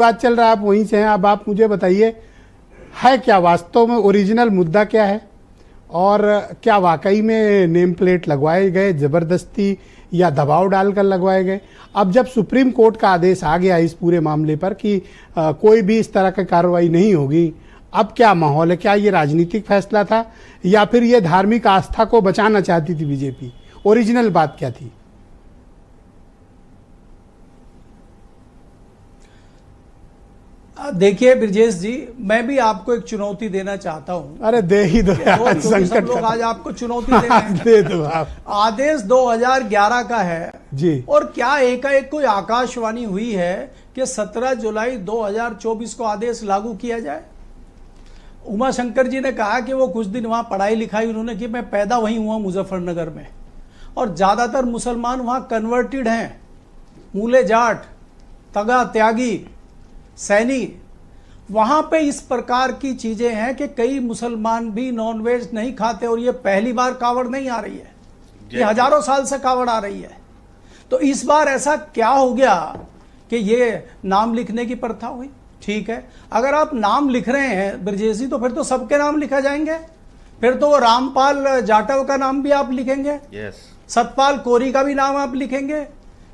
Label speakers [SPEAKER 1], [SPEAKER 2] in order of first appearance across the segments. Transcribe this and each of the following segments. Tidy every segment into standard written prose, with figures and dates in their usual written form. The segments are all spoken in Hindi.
[SPEAKER 1] बात चल रहा है, आप वहीं से हैं। अब आप मुझे बताइए, है क्या वास्तव में ओरिजिनल मुद्दा क्या है, और क्या वाकई में नेम प्लेट लगवाए गए ज़बरदस्ती या दबाव डालकर लगवाए गए? अब जब सुप्रीम कोर्ट का आदेश आ गया इस पूरे मामले पर कि कोई भी इस तरह की कार्रवाई नहीं होगी, अब क्या माहौल है? क्या ये राजनीतिक फैसला था या फिर ये धार्मिक आस्था को बचाना चाहती थी बीजेपी? ओरिजिनल बात क्या थी?
[SPEAKER 2] देखिए ब्रजेश जी, मैं भी आपको एक चुनौती देना चाहता हूं।
[SPEAKER 1] अरे दे ही दो यार,
[SPEAKER 2] सब लोग आज आपको चुनौती दे रहे हैं।
[SPEAKER 1] दे दो आप।
[SPEAKER 2] आदेश 2011 का है
[SPEAKER 1] जी,
[SPEAKER 2] और क्या एकाएक कोई आकाशवाणी हुई है कि 17 जुलाई 2024 को आदेश लागू किया जाए? उमा शंकर जी ने कहा कि वो कुछ दिन वहां पढ़ाई लिखाई उन्होंने की। मैं पैदा वहीं हुआ मुजफ्फरनगर में, और ज्यादातर मुसलमान वहां कन्वर्टेड हैं, मूले जाट, तगा त्यागी, सैनी। वहां पे इस प्रकार की चीजें हैं कि कई मुसलमान भी नॉनवेज नहीं खाते, और ये पहली बार कावड़ नहीं आ रही है, ये हजारों साल से कावड़ आ रही है। तो इस बार ऐसा क्या हो गया कि ये नाम लिखने की प्रथा हुई? ठीक है, अगर आप नाम लिख रहे हैं ब्रजेश जी, तो फिर तो सबके नाम लिखा जाएंगे। फिर तो वो रामपाल जाटव का नाम भी आप लिखेंगे, सतपाल कोरी का भी नाम आप लिखेंगे,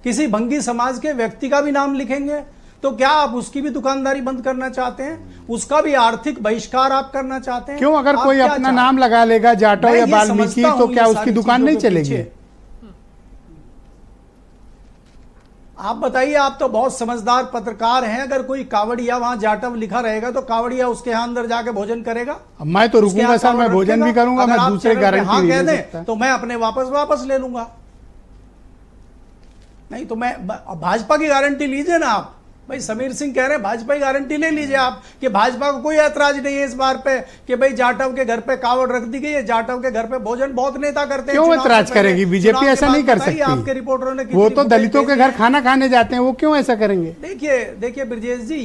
[SPEAKER 2] किसी भंगी समाज के व्यक्ति का भी नाम लिखेंगे। तो क्या आप उसकी भी दुकानदारी बंद करना चाहते हैं? उसका भी आर्थिक बहिष्कार आप करना चाहते हैं?
[SPEAKER 1] क्यों? अगर कोई अपना नाम लगा लेगा जाटव या वाल्मीकि, तो क्या उसकी दुकान नहीं चलेगी?
[SPEAKER 2] आप बताइए, आप तो बहुत समझदार पत्रकार हैं। अगर कोई कावड़िया वहां जाटव लिखा रहेगा तो कावड़िया उसके यहां अंदर जाके भोजन करेगा?
[SPEAKER 1] मैं तो रुकूंगा सर, मैं भोजन भी करूंगा, मैं दूसरे गारंटी नहीं दे सकता।
[SPEAKER 2] तो मैं अपने वापस ले लूंगा। नहीं तो मैं भाजपा की गारंटी लीजिए ना आप। भाई समीर सिंह कह रहे हैं भाजपा की गारंटी ले लीजिए आप कि भाजपा को कोई ऐतराज नहीं है इस बार पे कि भाई जाटव के घर पे कावड़ रख दी गई है, जाटव के घर पे भोजन बहुत नेता करते हैं।
[SPEAKER 1] क्यों ऐतराज करेगी? बीजेपी ऐसा नहीं कर सकती।
[SPEAKER 2] आपके रिपोर्टरों ने
[SPEAKER 1] वो तो दलितों के घर खाना खाने जाते हैं, वो क्यों ऐसा करेंगे?
[SPEAKER 2] देखिए ब्रजेश जी,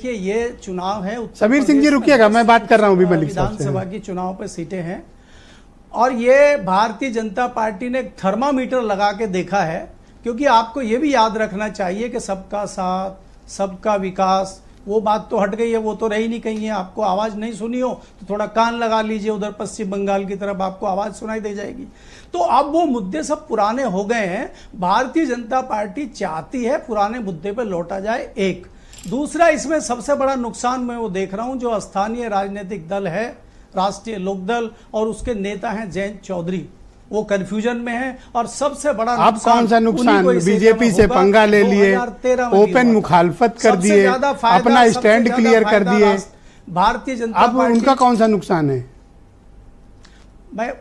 [SPEAKER 2] ये चुनाव है।
[SPEAKER 1] समीर सिंह जी रुकिएगा, मैं बात कर रहा हूँ मलिक साहब से।
[SPEAKER 2] विधानसभा की चुनाव पे सीटें हैं, और ये भारतीय जनता पार्टी ने थर्मामीटर लगा के देखा है। क्योंकि आपको ये भी याद रखना चाहिए कि सबका साथ सबका विकास, वो बात तो हट गई है, वो तो रही नहीं कहीं है। आपको आवाज नहीं सुनी हो तो थोड़ा कान लगा लीजिए, उधर पश्चिम बंगाल की तरफ आपको आवाज सुनाई दे जाएगी। तो अब वो मुद्दे सब पुराने हो गए हैं। भारतीय जनता पार्टी चाहती है पुराने मुद्दे पर लौटा जाए। एक दूसरा, इसमें सबसे बड़ा नुकसान मैं वो देख रहा हूं, जो स्थानीय राजनीतिक दल है राष्ट्रीय लोकदल, और उसके नेता हैं जयंत चौधरी, वो कंफ्यूजन में है। और सबसे बड़ा
[SPEAKER 1] अब कौन सा नुकसान? बीजेपी से पंगा ले लिए, ओपन मुखालफत कर दिए, अपना स्टैंड क्लियर कर दिए।
[SPEAKER 2] भारतीय जनता
[SPEAKER 1] अब उनका कौन सा नुकसान है?
[SPEAKER 2] मैं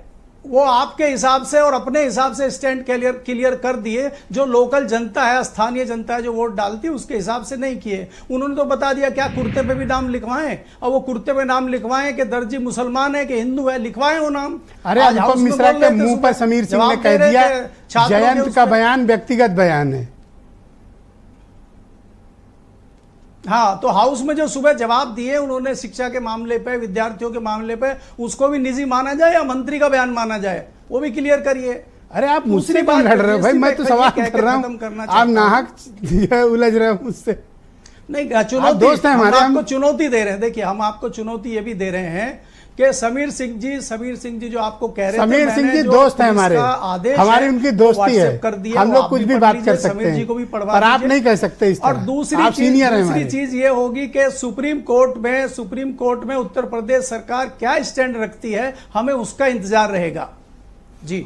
[SPEAKER 2] वो आपके हिसाब से और अपने हिसाब से स्टैंड क्लियर कर दिए। जो लोकल जनता है, स्थानीय जनता है जो वोट डालती है, उसके हिसाब से नहीं किए। उन्होंने तो बता दिया, क्या कुर्ते पे भी नाम लिखवाएं? और वो कुर्ते पे नाम लिखवाएं कि दर्जी मुसलमान है कि हिंदू है, लिखवाएं वो नाम।
[SPEAKER 1] अरे अनुपम मिश्रा के मुंह पर समीर सिंह ने कह दिया जयंत का बयान व्यक्तिगत बयान है।
[SPEAKER 2] हाँ, तो हाउस में जो सुबह जवाब दिए उन्होंने शिक्षा के मामले पे, विद्यार्थियों के मामले पे, उसको भी निजी माना जाए या मंत्री का बयान माना जाए, वो भी क्लियर करिए।
[SPEAKER 1] अरे आप मुझसे क्यों लड़ रहे हो भाई? मैं तो सवाल कर रहा हूँ, आप नाहक उलझ रहे हो मुझसे।
[SPEAKER 2] नहीं, चुनौती दोस्त है हमारे, आपको चुनौती दे रहे हैं। देखिए, हम आपको चुनौती ये भी दे रहे हैं कि समीर सिंह जी जो आपको कह रहे थे,
[SPEAKER 1] समीर सिंह जी दोस्त है हमारे, हमारी उनकी दोस्ती है, हम लोग कुछ भी बात कर सकते हैं, पर आप नहीं कह सकते इस तरह।
[SPEAKER 2] और दूसरी चीज ये होगी कि सुप्रीम कोर्ट में उत्तर प्रदेश सरकार क्या स्टैंड रखती है, हमें उसका इंतजार रहेगा। जी।